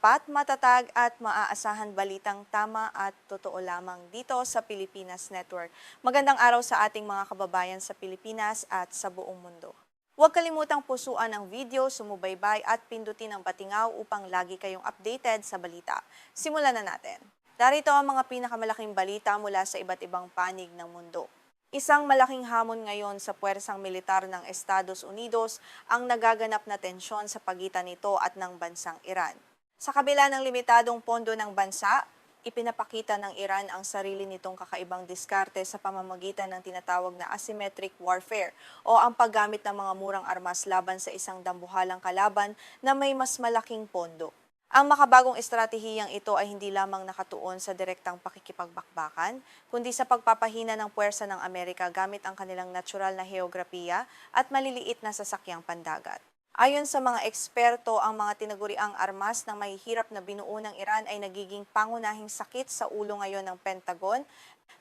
tapat, matatag at maaasahan balitang tama at totoo lamang dito sa Pilipinas Network. Magandang araw sa ating mga kababayan sa Pilipinas at sa buong mundo. Huwag kalimutang pusuan ang video, sumubaybay at pindutin ang patingaw upang lagi kayong updated sa balita. Simulan na natin. Narito ang mga pinakamalaking balita mula sa iba't ibang panig ng mundo. Isang malaking hamon ngayon sa puwersang militar ng Estados Unidos ang nagaganap na tensyon sa pagitan nito at ng bansang Iran. Sa kabila ng limitadong pondo ng bansa, ipinapakita ng Iran ang sarili nitong kakaibang diskarte sa pamamagitan ng tinatawag na asymmetric warfare o ang paggamit ng mga murang armas laban sa isang dambuhalang kalaban na may mas malaking pondo. Ang makabagong estratehiyang ito ay hindi lamang nakatuon sa direktang pakikipagbakbakan, kundi sa pagpapahina ng puwersa ng Amerika gamit ang kanilang natural na heograpiya at maliliit na sasakyang pandagat. Ayon sa mga eksperto, ang mga tinaguriang armas na mahihirap na binuo ng Iran ay nagiging pangunahing sakit sa ulo ngayon ng Pentagon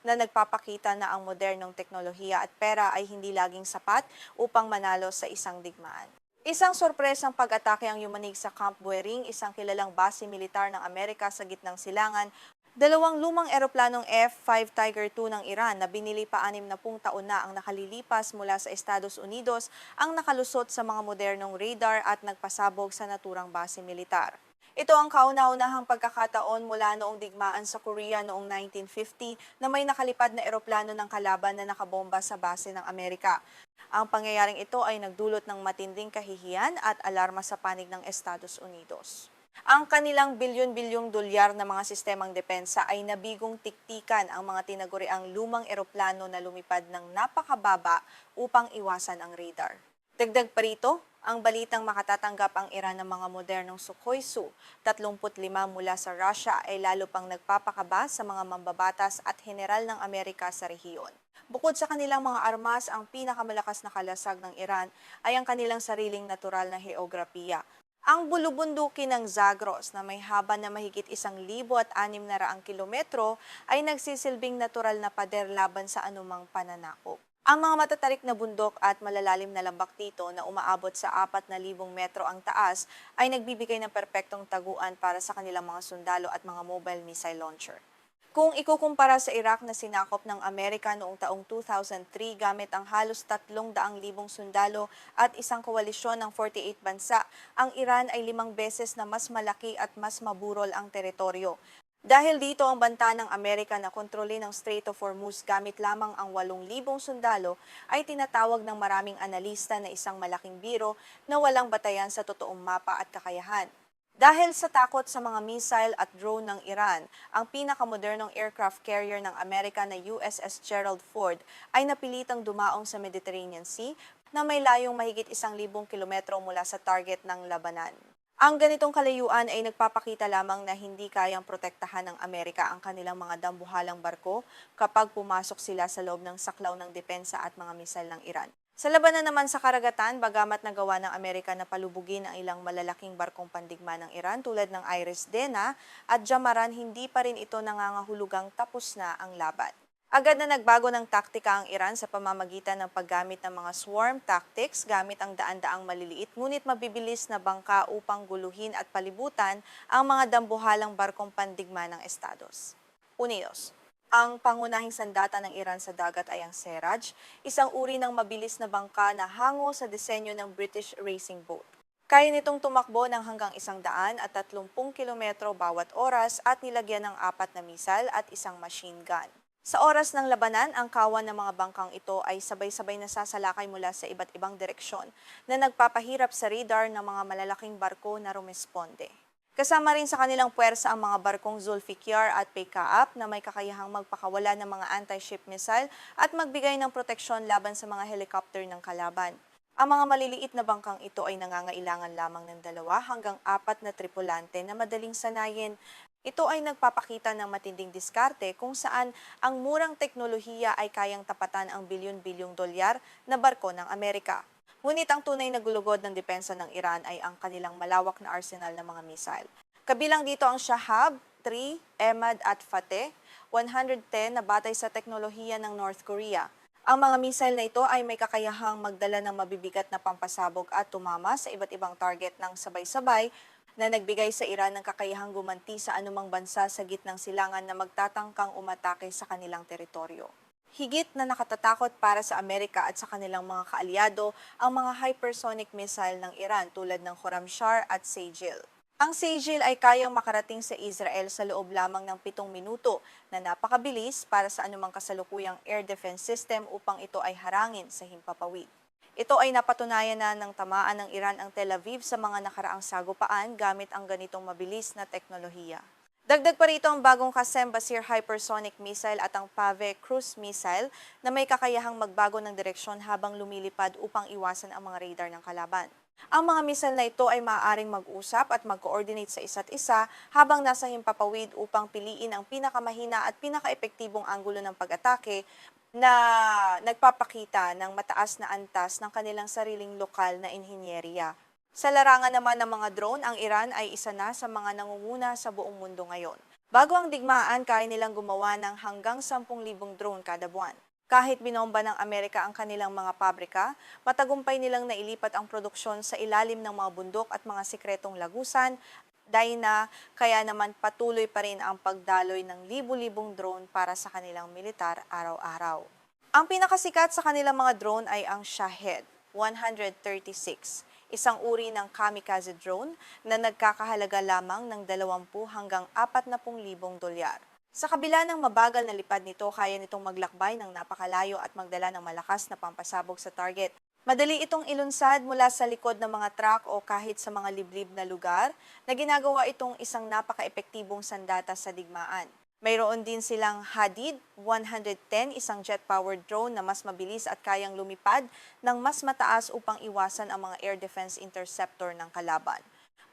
na nagpapakita na ang modernong teknolohiya at pera ay hindi laging sapat upang manalo sa isang digmaan. Isang sorpresang pag-atake ang yumanig sa Camp Buering, isang kilalang base militar ng Amerika sa gitnang silangan. Dalawang lumang eroplanong F-5 Tiger II ng Iran na binili pa 60 taon na ang nakalilipas mula sa Estados Unidos ang nakalusot sa mga modernong radar at nagpasabog sa naturang base militar. Ito ang kauna-unahang pagkakataon mula noong digmaan sa Korea noong 1950 na may nakalipad na eroplano ng kalaban na nakabomba sa base ng Amerika. Ang pangyayaring ito ay nagdulot ng matinding kahihiyan at alarma sa panig ng Estados Unidos. Ang kanilang bilyon-bilyong dolyar na mga sistemang depensa ay nabigong tiktikan ang mga tinaguriang lumang eroplano na lumipad ng napakababa upang iwasan ang radar. Dagdag pa rito, ang balitang makatatanggap ang Iran ng mga modernong Sukhoi Su-35 mula sa Russia ay lalo pang nagpapakaba sa mga mambabatas at general ng Amerika sa rehiyon. Bukod sa kanilang mga armas, ang pinakamalakas na kalasag ng Iran ay ang kanilang sariling natural na heograpiya. Ang bulubundukin ng Zagros na may haba na mahigit 1,600 kilometro ay nagsisilbing natural na pader laban sa anumang pananakop. Ang mga matatarik na bundok at malalalim na lambak dito na umaabot sa 4,000 metro ang taas ay nagbibigay ng perpektong taguan para sa kanilang mga sundalo at mga mobile missile launcher. Kung ikukumpara sa Iraq na sinakop ng Amerika noong taong 2003 gamit ang halos 300,000 sundalo at isang koalisyon ng 48 bansa, ang Iran ay 5 beses na mas malaki at mas maburol ang teritoryo. Dahil dito ang banta ng Amerika na kontrolin ng Strait of Hormuz gamit lamang ang 8,000 sundalo ay tinatawag ng maraming analista na isang malaking biro na walang batayan sa totoong mapa at kakayahan. Dahil sa takot sa mga missile at drone ng Iran, ang pinakamodernong aircraft carrier ng Amerika na USS Gerald Ford ay napilitang dumaong sa Mediterranean Sea na may layong mahigit 1,000 kilometro mula sa target ng labanan. Ang ganitong kalayuan ay nagpapakita lamang na hindi kayang protektahan ng Amerika ang kanilang mga dambuhalang barko kapag pumasok sila sa loob ng saklaw ng depensa at mga misal ng Iran. Sa labanan naman sa karagatan, bagamat nagawa ng Amerika na palubugin ang ilang malalaking barkong pandigma ng Iran tulad ng Iris Dena at Jamaran, hindi pa rin ito nangangahulugang tapos na ang laban. Agad na nagbago ng taktika ang Iran sa pamamagitan ng paggamit ng mga swarm tactics gamit ang daan-daang maliliit ngunit mabibilis na bangka upang guluhin at palibutan ang mga dambuhalang barkong pandigma ng Estados Unidos. Ang pangunahing sandata ng Iran sa dagat ay ang Seraj, isang uri ng mabilis na bangka na hango sa disenyo ng British racing boat. Kaya nitong tumakbo ng hanggang 130 kilometro bawat oras at nilagyan ng 4 na misal at isang machine gun. Sa oras ng labanan, ang kawan ng mga bangkang ito ay sabay-sabay nasasalakay mula sa iba't ibang direksyon na nagpapahirap sa radar ng mga malalaking barko na rumesponde. Kasama rin sa kanilang puwersa ang mga barkong Zulfikar at Pekaap na may kakayahang magpakawala ng mga anti-ship missile at magbigay ng proteksyon laban sa mga helicopter ng kalaban. Ang mga maliliit na bangkang ito ay nangangailangan lamang ng 2 hanggang 4 na tripulante na madaling sanayin. Ito ay nagpapakita ng matinding diskarte kung saan ang murang teknolohiya ay kayang tapatan ang bilyon-bilyong dolyar na barko ng Amerika. Ngunit ang tunay na gulugod ng depensa ng Iran ay ang kanilang malawak na arsenal ng mga missile. Kabilang dito ang Shahab 3, Emad at Fateh, 110 na batay sa teknolohiya ng North Korea. Ang mga missile na ito ay may kakayahang magdala ng mabibigat na pampasabog at tumama sa iba't ibang target ng sabay-sabay na nagbigay sa Iran ng kakayahang gumanti sa anumang bansa sa gitnang silangan na magtatangkang umatake sa kanilang teritoryo. Higit na nakatatakot para sa Amerika at sa kanilang mga kaalyado ang mga hypersonic missile ng Iran tulad ng Khorramshahr at Sejil. Ang Sejil ay kayang makarating sa Israel sa loob lamang ng 7 minuto na napakabilis para sa anumang kasalukuyang air defense system upang ito ay harangin sa himpapawid. Ito ay napatunayan na ng tamaan ng Iran ang Tel Aviv sa mga nakaraang sagupaan gamit ang ganitong mabilis na teknolohiya. Dagdag pa rito ang bagong Qasem-Basir hypersonic missile at ang Pave cruise missile na may kakayahang magbago ng direksyon habang lumilipad upang iwasan ang mga radar ng kalaban. Ang mga missile na ito ay maaaring mag-usap at mag-coordinate sa isa't isa habang nasa himpapawid upang piliin ang pinakamahina at pinaka-epektibong anggulo ng pag-atake na nagpapakita ng mataas na antas ng kanilang sariling lokal na inhinyeriya. Sa larangan naman ng mga drone, ang Iran ay isa na sa mga nangunguna sa buong mundo ngayon. Bago ang digmaan, kaya nilang gumawa ng hanggang 10,000 drone kada buwan. Kahit binomba ng Amerika ang kanilang mga pabrika, matagumpay nilang nailipat ang produksyon sa ilalim ng mga bundok at mga sikretong lagusan, dahil na kaya naman patuloy pa rin ang pagdaloy ng libu-libong drone para sa kanilang militar araw-araw. Ang pinakasikat sa kanilang mga drone ay ang Shahed 136, isang uri ng kamikaze drone na nagkakahalaga lamang ng 20 hanggang 40,000 dolyar. Sa kabila ng mabagal na lipad nito, kaya nitong maglakbay ng napakalayo at magdala ng malakas na pampasabog sa target. Madali itong ilunsad mula sa likod ng mga truck o kahit sa mga liblib na lugar na ginagawa itong isang napaka-epektibong sandata sa digmaan. Mayroon din silang Hadid 110, isang jet-powered drone na mas mabilis at kayang lumipad ng mas mataas upang iwasan ang mga air defense interceptor ng kalaban.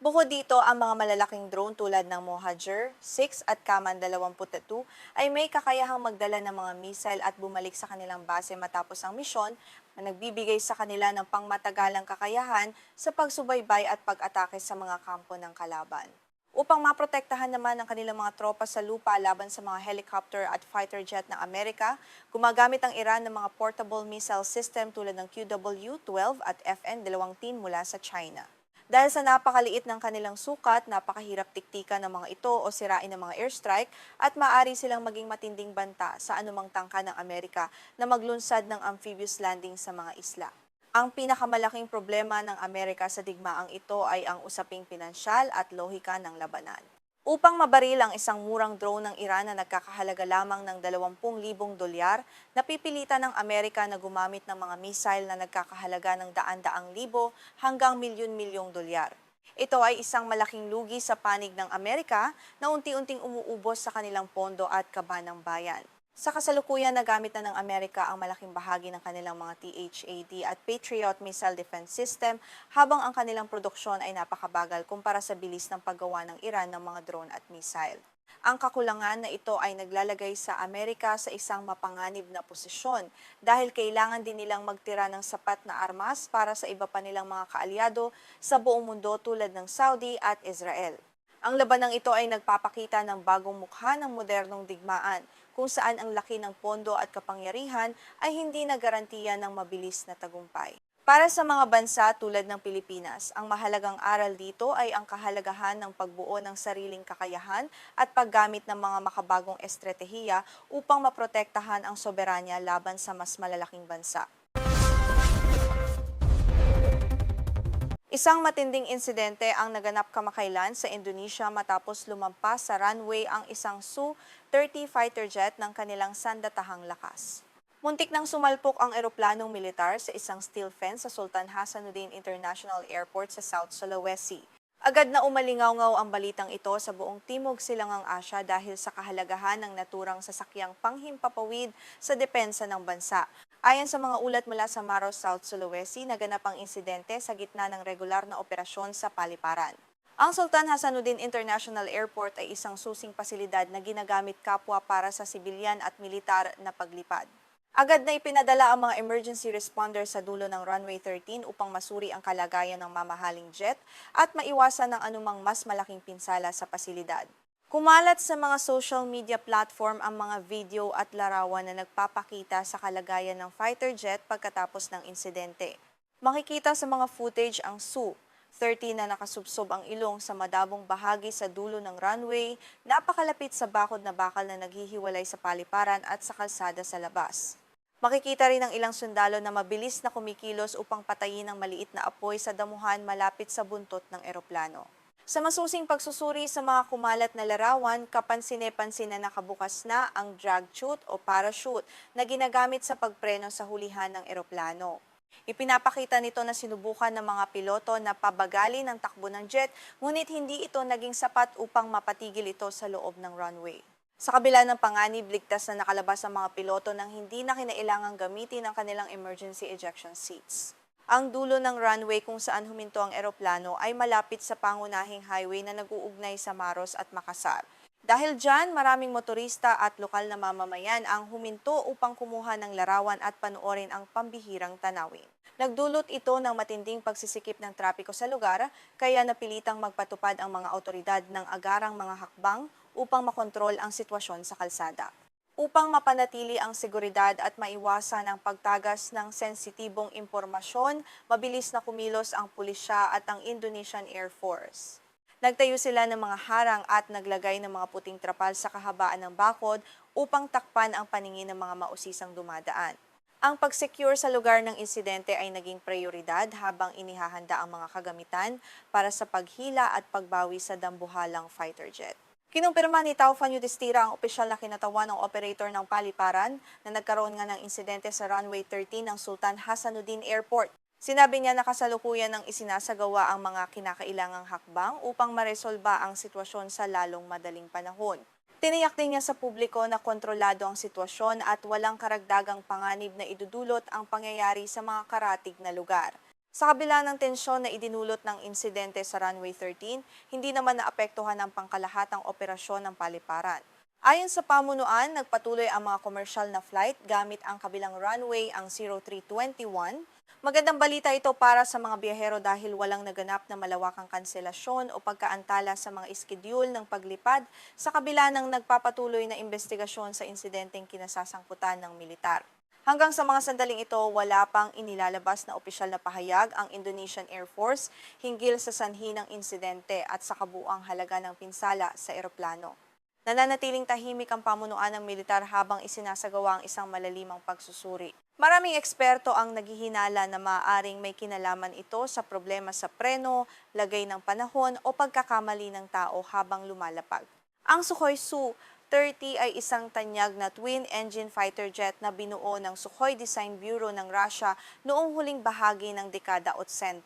Bukod dito, ang mga malalaking drone tulad ng Mohajer 6 at Kaman 22 ay may kakayahang magdala ng mga missile at bumalik sa kanilang base matapos ang misyon na nagbibigay sa kanila ng pangmatagalang kakayahan sa pagsubaybay at pag-atake sa mga kampo ng kalaban. Upang maprotektahan naman ang kanilang mga tropa sa lupa laban sa mga helicopter at fighter jet ng Amerika, gumagamit ang Iran ng mga portable missile system tulad ng QW-12 at FN-20 mula sa China. Dahil sa napakaliit ng kanilang sukat, napakahirap tiktikan ng mga ito o sirain ng mga airstrike at maaari silang maging matinding banta sa anumang tangka ng Amerika na maglunsad ng amphibious landing sa mga isla. Ang pinakamalaking problema ng Amerika sa digmaang ito ay ang usaping pinansyal at lohika ng labanan. Upang mabaril ang isang murang drone ng Iran na nagkakahalaga lamang ng 20,000 dolyar, napipilitan ng Amerika na gumamit ng mga missile na nagkakahalaga ng daan-daang libo hanggang milyon-milyong dolyar. Ito ay isang malaking lugi sa panig ng Amerika na unti-unting umuubos sa kanilang pondo at kaba ng bayan. Sa kasalukuyan, nagamit na ng Amerika ang malaking bahagi ng kanilang mga THAAD at Patriot Missile Defense System habang ang kanilang produksyon ay napakabagal kumpara sa bilis ng paggawa ng Iran ng mga drone at missile. Ang kakulangan na ito ay naglalagay sa Amerika sa isang mapanganib na posisyon dahil kailangan din nilang magtira ng sapat na armas para sa iba pa nilang mga kaalyado sa buong mundo tulad ng Saudi at Israel. Ang labanang ito ay nagpapakita ng bagong mukha ng modernong digmaan kung saan ang laki ng pondo at kapangyarihan ay hindi nagarantiya ng mabilis na tagumpay. Para sa mga bansa tulad ng Pilipinas, ang mahalagang aral dito ay ang kahalagahan ng pagbuo ng sariling kakayahan at paggamit ng mga makabagong estratehiya upang maprotektahan ang soberanya laban sa mas malalaking bansa. Isang matinding insidente ang naganap kamakailan sa Indonesia matapos lumampas sa runway ang isang Su-30 fighter jet ng kanilang sandatahang lakas. Muntik nang sumalpok ang eroplanong militar sa isang steel fence sa Sultan Hasanuddin International Airport sa South Sulawesi. Agad na umalingaw-ngaw ang balitang ito sa buong Timog Silangang Asya dahil sa kahalagahan ng naturang sasakyang panghimpapawid sa depensa ng bansa. Ayon sa mga ulat mula sa Maros, South Sulawesi, naganap ang insidente sa gitna ng regular na operasyon sa paliparan. Ang Sultan Hasanuddin International Airport ay isang susing pasilidad na ginagamit kapwa para sa sibilyan at militar na paglipad. Agad na ipinadala ang mga emergency responders sa dulo ng runway 13 upang masuri ang kalagayan ng mamahaling jet at maiwasan ng anumang mas malaking pinsala sa pasilidad. Kumalat sa mga social media platform ang mga video at larawan na nagpapakita sa kalagayan ng fighter jet pagkatapos ng insidente. Makikita sa mga footage ang Su, 30 na nakasubsob ang ilong sa madabong bahagi sa dulo ng runway, napakalapit sa bakod na bakal na naghihiwalay sa paliparan at sa kalsada sa labas. Makikita rin ang ilang sundalo na mabilis na kumikilos upang patayin ang maliit na apoy sa damuhan malapit sa buntot ng eroplano. Sa masusing pagsusuri sa mga kumalat na larawan, kapansin-pansin na nakabukas na ang drag chute o parachute na ginagamit sa pagpreno sa hulihan ng eroplano. Ipinapakita nito na sinubukan ng mga piloto na pabagalin ang takbo ng jet, ngunit hindi ito naging sapat upang mapatigil ito sa loob ng runway. Sa kabila ng panganib, ligtas na nakalabas ang mga piloto nang hindi na kinailangang gamitin ang kanilang emergency ejection seats. Ang dulo ng runway kung saan huminto ang eroplano ay malapit sa pangunahing highway na nag-uugnay sa Maros at Makassar. Dahil dyan, maraming motorista at lokal na mamamayan ang huminto upang kumuha ng larawan at panoorin ang pambihirang tanawin. Nagdulot ito ng matinding pagsisikip ng trapiko sa lugar, kaya napilitang magpatupad ang mga otoridad ng agarang mga hakbang upang makontrol ang sitwasyon sa kalsada. Upang mapanatili ang seguridad at maiwasan ang pagtagas ng sensitibong impormasyon, mabilis na kumilos ang pulisya at ang Indonesian Air Force. Nagtayo sila ng mga harang at naglagay ng mga puting trapal sa kahabaan ng bakod upang takpan ang paningin ng mga mausisang dumadaan. Ang pag-secure sa lugar ng insidente ay naging prioridad habang inihahanda ang mga kagamitan para sa paghila at pagbawi sa dambuhalang fighter jet. Kinumpirma ni Taufan Yudhistira ang opisyal na kinatawan ng operator ng paliparan na nagkaroon nga ng insidente sa runway 13 ng Sultan Hasanuddin Airport. Sinabi niya na kasalukuyan ng isinasagawa ang mga kinakailangang hakbang upang maresolba ang sitwasyon sa lalong madaling panahon. Tiniyak din niya sa publiko na kontrolado ang sitwasyon at walang karagdagang panganib na idudulot ang pangyayari sa mga karatig na lugar. Sa kabila ng tensyon na idinulot ng insidente sa runway 13, hindi naman naapektuhan ang pangkalahatang operasyon ng paliparan. Ayon sa pamunuan, nagpatuloy ang mga komersyal na flight gamit ang kabilang runway, ang 0321. Magandang balita ito para sa mga biyahero dahil walang naganap na malawakang kanselasyon o pagkaantala sa mga iskediul ng paglipad sa kabila ng nagpapatuloy na investigasyon sa insidenteng kinasasangkutan ng militar. Hanggang sa mga sandaling ito, wala pang inilalabas na opisyal na pahayag ang Indonesian Air Force hinggil sa sanhi ng insidente at sa kabuuang halaga ng pinsala sa eroplano. Nananatiling tahimik ang pamunuan ng militar habang isinasagawa ang isang malalimang pagsusuri. Maraming eksperto ang naghihinala na maaaring may kinalaman ito sa problema sa preno, lagay ng panahon o pagkakamali ng tao habang lumalapag. Ang Sukhoi Su-30 ay isang tanyag na twin-engine fighter jet na binuo ng Sukhoi Design Bureau ng Russia noong huling bahagi ng dekada 80.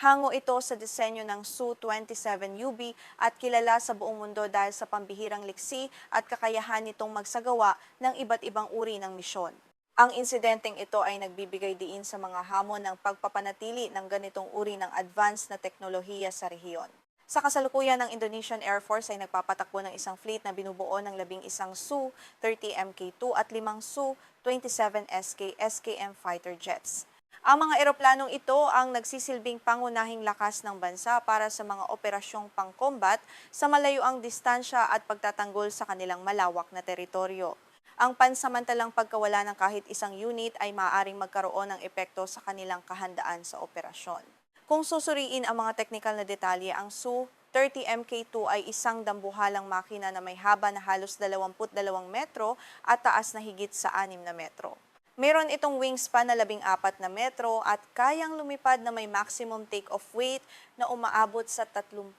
Hango ito sa disenyo ng Su-27UB at kilala sa buong mundo dahil sa pambihirang liksi at kakayahan nitong magsagawa ng iba't ibang uri ng misyon. Ang insidenteng ito ay nagbibigay diin sa mga hamon ng pagpapanatili ng ganitong uri ng advanced na teknolohiya sa rehiyon. Sa kasalukuyan ng Indonesian Air Force ay nagpapatakbo ng isang fleet na binubuo ng 11 Su-30 Mk2 at 5 Su-27SK SKM fighter jets. Ang mga eroplanong ito ang nagsisilbing pangunahing lakas ng bansa para sa mga operasyong pang-combat sa malayuang distansya at pagtatanggol sa kanilang malawak na teritoryo. Ang pansamantalang pagkawala ng kahit isang unit ay maaaring magkaroon ng epekto sa kanilang kahandaan sa operasyon. Kung susuriin ang mga teknikal na detalye, ang Su-30 Mk2 ay isang dambuhalang makina na may haba na halos 22 metro at taas na higit sa 6 na metro. Meron itong wingspan na 14 na metro at kayang lumipad na may maximum take-off weight na umaabot sa 34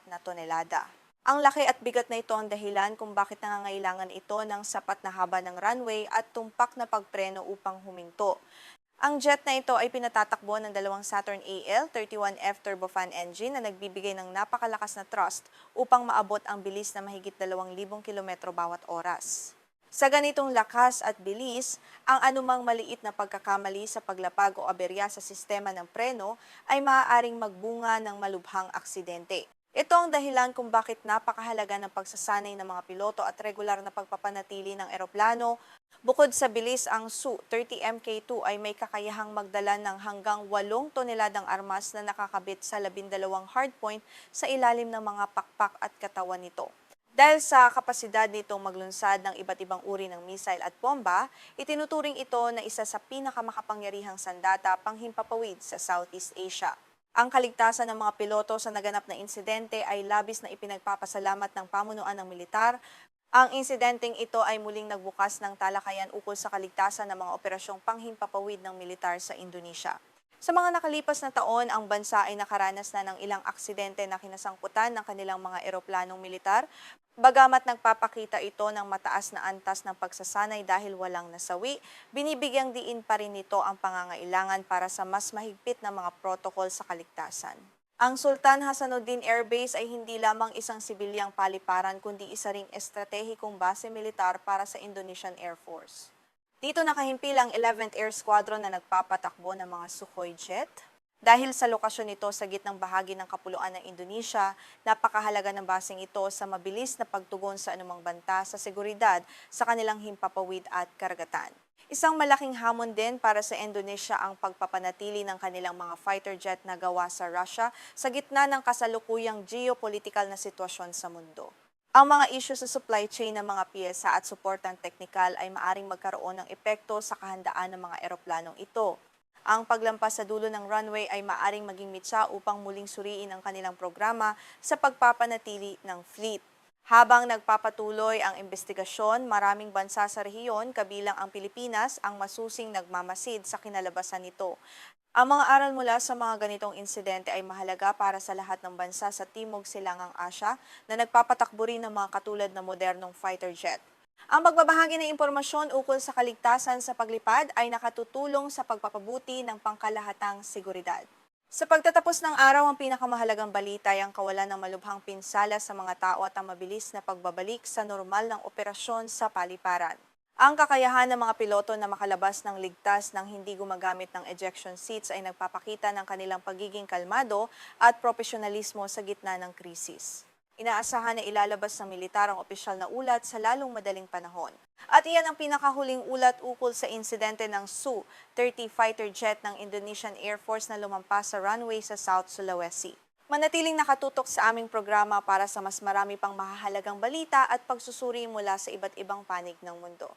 na tonelada. Ang laki at bigat na ito ang dahilan kung bakit nangangailangan ito ng sapat na haba ng runway at tumpak na pagpreno upang huminto. Ang jet na ito ay pinatatakbo ng dalawang Saturn AL-31F turbofan engine na nagbibigay ng napakalakas na thrust upang maabot ang bilis na mahigit 2,000 kilometro bawat oras. Sa ganitong lakas at bilis, ang anumang maliit na pagkakamali sa paglapag o aberya sa sistema ng preno ay maaaring magbunga ng malubhang aksidente. Ito ang dahilan kung bakit napakahalaga ng pagsasanay ng mga piloto at regular na pagpapanatili ng eroplano. Bukod sa bilis, ang Su-30 Mk2 ay may kakayahang magdala ng hanggang 8 toneladang armas na nakakabit sa 12 hardpoint sa ilalim ng mga pakpak at katawan nito. Dahil sa kapasidad nitong maglunsad ng iba't ibang uri ng missile at bomba, itinuturing ito na isa sa pinakamakapangyarihang sandata panghimpapawid sa Southeast Asia. Ang kaligtasan ng mga piloto sa naganap na insidente ay labis na ipinagpapasalamat ng pamunuan ng militar. Ang insidenteng ito ay muling nagbukas ng talakayan ukol sa kaligtasan ng mga operasyong panghimpapawid ng militar sa Indonesia. Sa mga nakalipas na taon, ang bansa ay nakaranas na ng ilang aksidente na kinasangkutan ng kanilang mga eroplanong militar, bagamat nagpapakita ito ng mataas na antas ng pagsasanay dahil walang nasawi, binibigyang diin pa rin nito ang pangangailangan para sa mas mahigpit na mga protokol sa kaligtasan. Ang Sultan Hasanuddin Air Base ay hindi lamang isang sibilyang paliparan kundi isa ring estratehikong base militar para sa Indonesian Air Force. Dito nakahimpil ang 11th Air Squadron na nagpapatakbo ng mga Sukhoi jet. Dahil sa lokasyon nito sa gitnang bahagi ng kapuluan ng Indonesia, napakahalaga ng basing ito sa mabilis na pagtugon sa anumang banta sa seguridad sa kanilang himpapawid at karagatan. Isang malaking hamon din para sa Indonesia ang pagpapanatili ng kanilang mga fighter jet na gawa sa Russia sa gitna ng kasalukuyang geopolitical na sitwasyon sa mundo. Ang mga issue sa supply chain ng mga piyesa at suportang teknikal ay maaring magkaroon ng epekto sa kahandaan ng mga eroplanong ito. Ang paglampas sa dulo ng runway ay maaring maging mitsa upang muling suriin ang kanilang programa sa pagpapanatili ng fleet. Habang nagpapatuloy ang investigasyon, maraming bansa sa rehiyon, kabilang ang Pilipinas, ang masusing nagmamasid sa kinalabasan nito. Ang mga aral mula sa mga ganitong insidente ay mahalaga para sa lahat ng bansa sa Timog Silangang Asya na nagpapatakbo rin ng mga katulad na modernong fighter jet. Ang pagbabahagi ng impormasyon ukol sa kaligtasan sa paglipad ay nakatutulong sa pagpapabuti ng pangkalahatang seguridad. Sa pagtatapos ng araw, ang pinakamahalagang balita ay ang kawalan ng malubhang pinsala sa mga tao at ang mabilis na pagbabalik sa normal ng operasyon sa paliparan. Ang kakayahan ng mga piloto na makalabas ng ligtas ng hindi gumagamit ng ejection seats ay nagpapakita ng kanilang pagiging kalmado at profesionalismo sa gitna ng krisis. Inaasahan na ilalabas ng militar ang opisyal na ulat sa lalong madaling panahon. At iyan ang pinakahuling ulat ukol sa insidente ng Su-30 fighter jet ng Indonesian Air Force na lumampas sa runway sa South Sulawesi. Manatiling nakatutok sa aming programa para sa mas marami pang mahahalagang balita at pagsusuri mula sa iba't ibang panig ng mundo.